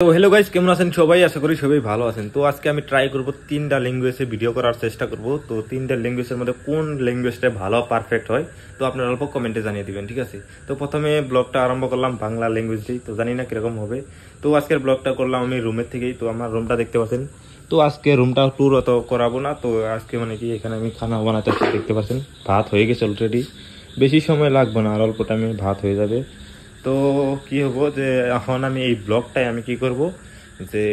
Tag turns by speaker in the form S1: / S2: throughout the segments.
S1: তো hello guys, কেমন আছেন সবাই? আশা করি সবাই ভালো আছেন। তো আজকে আমি ট্রাই করব তিনটা ল্যাঙ্গুয়েজে ভিডিও করার চেষ্টা করব। তো তিনটা ল্যাঙ্গুয়েজের মধ্যে কোন ল্যাঙ্গুয়েজটা ভালো পারফেক্ট হয় তো আপনারা অল্প কমেন্টে জানিয়ে দিবেন, ঠিক আছে? তো প্রথমে ব্লগটা আরম্ভ করলাম বাংলা ল্যাঙ্গুয়েজ দিয়ে। তো জানি না কিরকম হবে। তো আজকের ব্লগটা করলাম আমি রুমের থেকেই। তো আমার রুমটা দেখতে পাচ্ছেন। তো আজকে রুমটা ট্যুর অত করাবো না। তো আজকে মানে কি এখানে আমি খানা বানাতে দেখতে পাচ্ছেন, ভাত হয়ে গেছে অলরেডি। বেশি সময় লাগবে না, আর অল্প টাইমে ভাত হয়ে যাবে। তো কি হবো যে এখন আমি এই ব্লগটাই আমি কি করব যে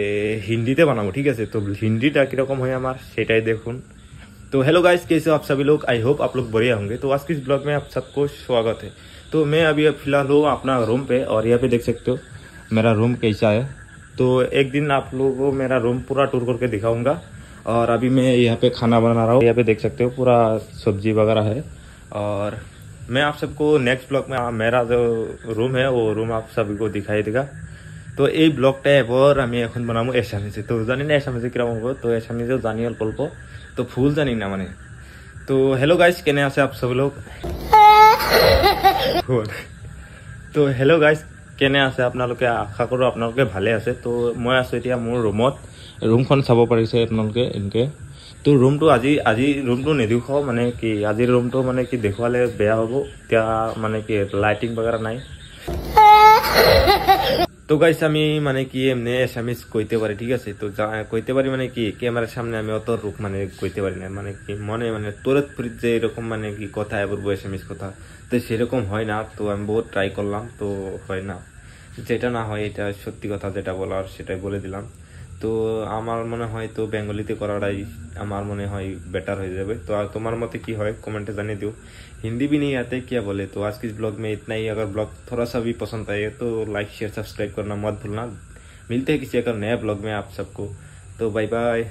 S1: हिंदी बानाबो, ठीक है? तो हिंदी किरकम है हमार सेटाई देखुन। तो हेलो गाइस, कैसे हो आप सभी लोग? आई होप आप लोग बढ़िया होंगे। तो आज के इस ब्लॉग में आप सबको स्वागत है। तो मैं अभी फिलहाल हूँ अपना रूम पे, और यहाँ पे देख सकते हो मेरा रूम कैसा है। तो एक दिन आप लोगों को मेरा रूम पूरा टूर करके दिखाऊंगा। और अभी मैं यहाँ पे खाना बना रहा हूँ, यहाँ पे देख सकते हो पूरा सब्जी वगैरह है। और मैं आप सबको नेक्स्ट ब्लॉग में मेरा जो रूम है वो रूम आप सभी को दिखाई देगा। तो এই ব্লগটা এবার আমি এখন বানাবো এসামিজে। তো জানি না এসামিজে কিরকম হবে, তো এসামিজেও জানি অল্প অল্প, তো ফুল জানি না মানে। তো হেল্ল' গাইজ, কেনে আছে আপ সব লোক? তো হেল্ল' গাইজ, কেনে আছে আপোনালোকে? আশা কৰোঁ আপোনালোকে ভালে আছে। তো মই আছোঁ এতিয়া মোৰ ৰুমত। ৰুমখন চাব পাৰিছে আপোনালোকে এনেকৈ। তো ৰুমটো আজি ৰুমটো নেদেখাওঁ, মানে কি আজিৰ ৰুমটো মানে কি দেখুৱালে বেয়া হ'ব। এতিয়া মানে কি লাইটিং বাগেৰা নাই। তো গাইস আমি মানে কি এমনি এসামিজ কইতে পারি, ঠিক আছে? তো কইতে পারি মানে কি ক্যামেরার সামনে আমি অত রূপ মানে কইতে পারি না, মানে কি মনে মানে তোরত ফরিদ যে এরকম মানে কি কথা বলবো এসামিজ কথা, তো সেরকম হয় না। তো আমি বহুত ট্রাই করলাম, তো হয় না। যেটা না হয় এটা সত্যি কথা, যেটা বলার সেটাই বলে দিলাম। তো আমার মনে হয় তো বেঙ্গলিতে করাটাই আমার মনে হয় बेटर हो जाए। तो तुम्हारे मत की है कमेंट जाने दो। हिंदी भी नहीं आते क्या बोले। तो आज के इस ब्लॉग में इतना ही। अगर ब्लॉग थोड़ा सा भी पसंद आए तो लाइक शेयर सब्सक्राइब करना मत भूलना। मिलते हैं किसी अगर नया ब्लॉग में आप सबको। तो बाय बाय।